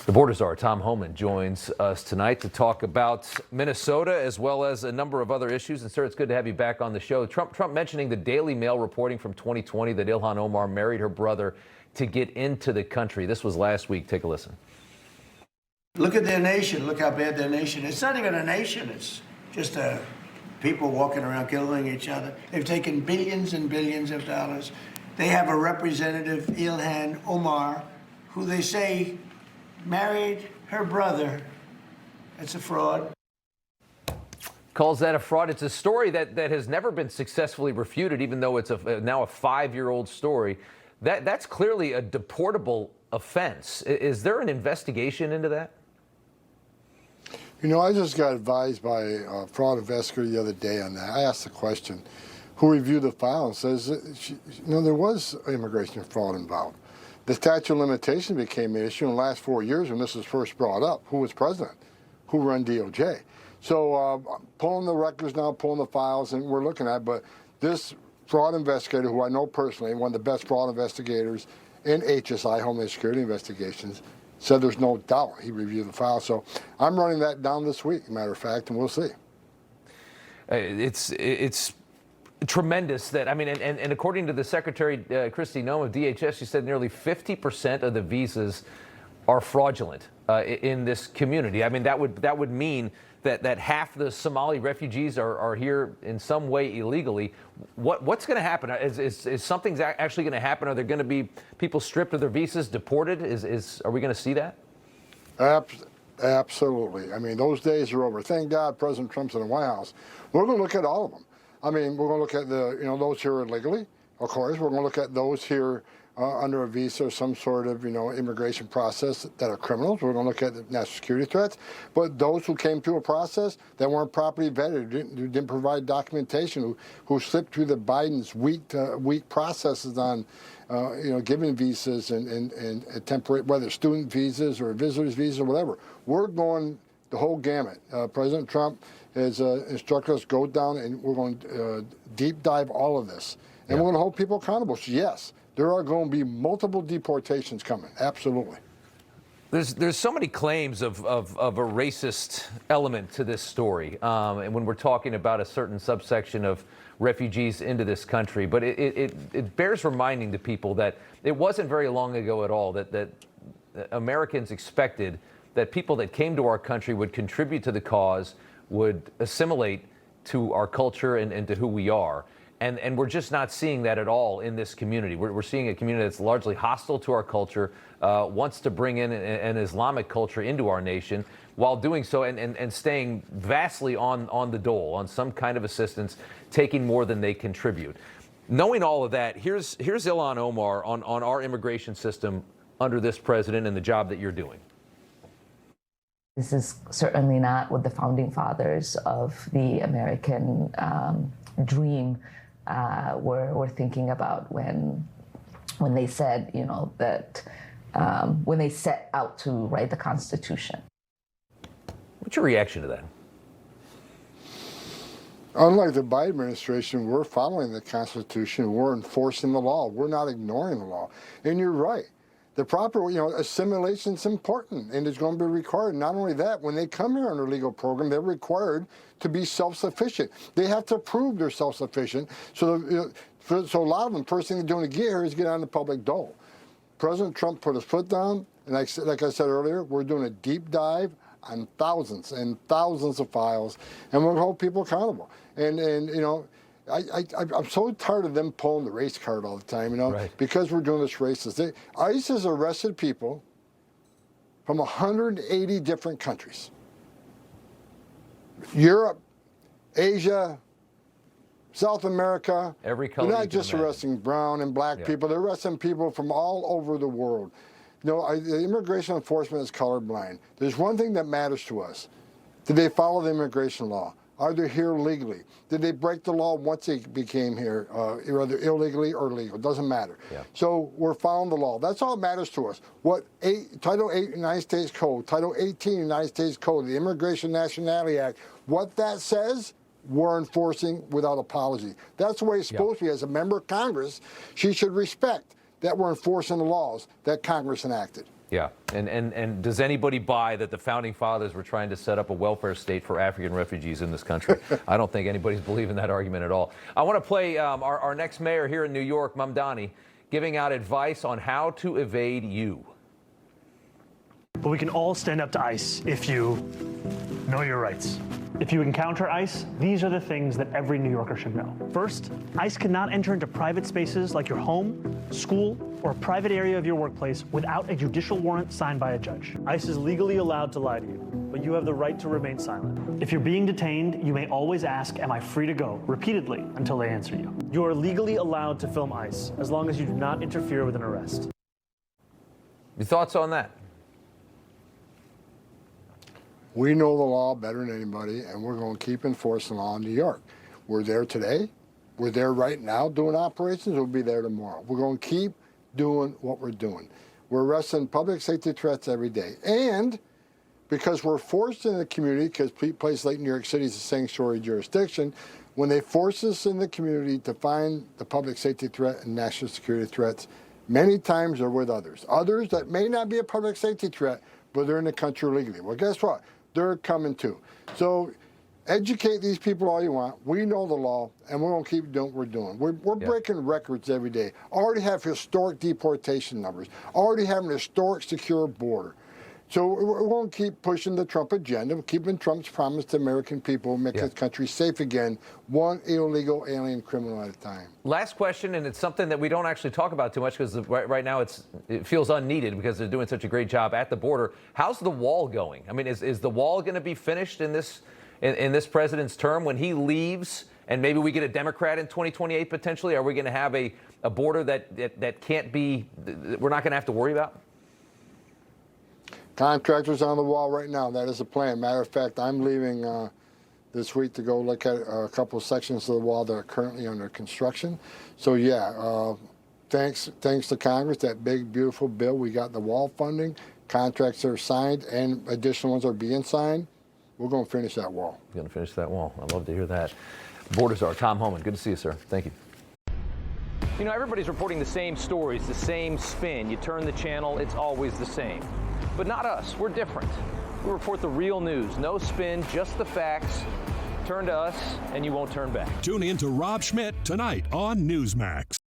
The border czar, Tom Homan, joins us tonight to talk about Minnesota as well as a number of other issues. And, sir, it's good to have you back on the show. Trump mentioning the Daily Mail reporting from 2020 that Ilhan Omar married her brother to get into the country. This was last week. Take a listen. Look at their nation. Look how bad their nation is. It's not even a nation. It's just people walking around killing each other. They've taken billions and billions of dollars. They have a representative, Ilhan Omar, who they say married her brother. It's a fraud. Calls that a fraud. It's a story that has never been successfully refuted, even though it's now a 5-year-old story. That's clearly a deportable offense. Is there an investigation into that? You know, I just got advised by a fraud investigator the other day on that. I asked the question, who reviewed the file, and says, there was immigration fraud involved. The statute of limitations became an issue in the last 4 years when this was first brought up. Who was president? Who ran DOJ? So pulling the records now, pulling the files, and we're looking at it. But this fraud investigator, who I know personally, one of the best fraud investigators in HSI, Homeland Security Investigations, said there's no doubt he reviewed the file. So I'm running that down this week, matter of fact, and we'll see. It's tremendous that, I mean, and according to the Secretary, Kristi Noem of DHS, she said nearly 50% of the visas are fraudulent in this community. I mean, that would mean that half the Somali refugees are here in some way illegally. What's going to happen? Is something actually going to happen? Are there going to be people stripped of their visas, deported? Are we going to see that? Absolutely. I mean, those days are over. Thank God President Trump's in the White House. We're going to look at all of them. I mean, we're going to look at those here illegally, of course. We're going to look at those here under a visa or some sort of, immigration process that are criminals. We're going to look at the national security threats. But those who came through a process that weren't properly vetted, who didn't provide documentation, who slipped through the Biden's weak processes on, giving visas and temporary, whether student visas or visitors visas or whatever. We're going the whole gamut. President Trump has instructed us go down and we're going to deep dive all of this. And we're going to hold people accountable. So yes, there are going to be multiple deportations coming. Absolutely. There's so many claims of a racist element to this story, and when we're talking about a certain subsection of refugees into this country. But it bears reminding to people that it wasn't very long ago at all that Americans expected that people that came to our country would contribute to the cause, would assimilate to our culture and to who we are. And we're just not seeing that at all in this community. We're seeing a community that's largely hostile to our culture, wants to bring in an Islamic culture into our nation, while doing so and staying vastly on the dole, on some kind of assistance, taking more than they contribute. Knowing all of that, here's Ilhan Omar on our immigration system under this president and the job that you're doing. This is certainly not what the founding fathers of the American dream were thinking about when they said, that when they set out to write the Constitution. What's your reaction to that? Unlike the Biden administration, we're following the Constitution. We're enforcing the law. We're not ignoring the law. And you're right. The proper, assimilation is important, and it's going to be required. Not only that, when they come here on a legal program, they're required to be self-sufficient. They have to prove they're self-sufficient. So, so a lot of them, first thing they're doing to get here is get on the public dole. President Trump put his foot down, and like I said earlier, we're doing a deep dive on thousands and thousands of files, and we're going to hold people accountable. I'm so tired of them pulling the race card all the time, right. Because we're doing this racist. ICE has arrested people from 180 different countries. Europe, Asia, South America. Every color. They're not just arresting brown and black people. They're arresting people from all over the world. The immigration enforcement is colorblind. There's one thing that matters to us. Did they follow the immigration law? Are they here legally? Did they break the law once they became here, either illegally or legal? It doesn't matter. Yeah. So we're following the law. That's all that matters to us. What Title 8 United States Code, Title 18 United States Code, the Immigration Nationality Act, what that says, we're enforcing without apology. That's the way it's supposed to be. As a member of Congress, she should respect that we're enforcing the laws that Congress enacted. Yeah, and does anybody buy that the founding fathers were trying to set up a welfare state for African refugees in this country? I don't think anybody's believing that argument at all. I want to play our next mayor here in New York, Mamdani, giving out advice on how to evade you. But we can all stand up to ICE if you know your rights. If you encounter ICE, these are the things that every New Yorker should know. First, ICE cannot enter into private spaces like your home, school, or a private area of your workplace without a judicial warrant signed by a judge. ICE is legally allowed to lie to you, but you have the right to remain silent. If you're being detained, you may always ask, "Am I free to go?" repeatedly until they answer you. You are legally allowed to film ICE as long as you do not interfere with an arrest. Your thoughts on that? We know the law better than anybody, and we're going to keep enforcing the law in New York. We're there today. We're there right now doing operations. We'll be there tomorrow. We're going to keep doing what we're doing. We're arresting public safety threats every day. And because we're forced in the community, because places like New York City is a sanctuary jurisdiction, when they force us in the community to find the public safety threat and national security threats, many times they're with others. Others that may not be a public safety threat, but they're in the country legally. Well, guess what? They're coming too. So educate these people all you want. We know the law, and we're going to keep doing what we're doing. We're breaking records every day. Already have historic deportation numbers. Already have an historic secure border. So we're going to keep pushing the Trump agenda, keeping Trump's promise to American people, make this country safe again, one illegal alien criminal at a time. Last question, and it's something that we don't actually talk about too much because right now it feels unneeded because they're doing such a great job at the border. How's the wall going? I mean, is the wall going to be finished in this president's term when he leaves, and maybe we get a Democrat in 2028 potentially? Are we going to have a border that can't be, we're not going to have to worry about? Contractors on the wall right now. That is the plan. Matter of fact, I'm leaving this week to go look at a couple of sections of the wall that are currently under construction. So yeah, thanks to Congress, that big beautiful bill. We got the wall funding. Contracts are signed, and additional ones are being signed. We're going to finish that wall. You're going to finish that wall. I love to hear that. Border Czar Tom Homan. Good to see you, sir. Thank you. You know, everybody's reporting the same stories, the same spin. You turn the channel, it's always the same. But not us. We're different. We report the real news. No spin, just the facts. Turn to us, and you won't turn back. Tune in to Rob Schmitt tonight on Newsmax.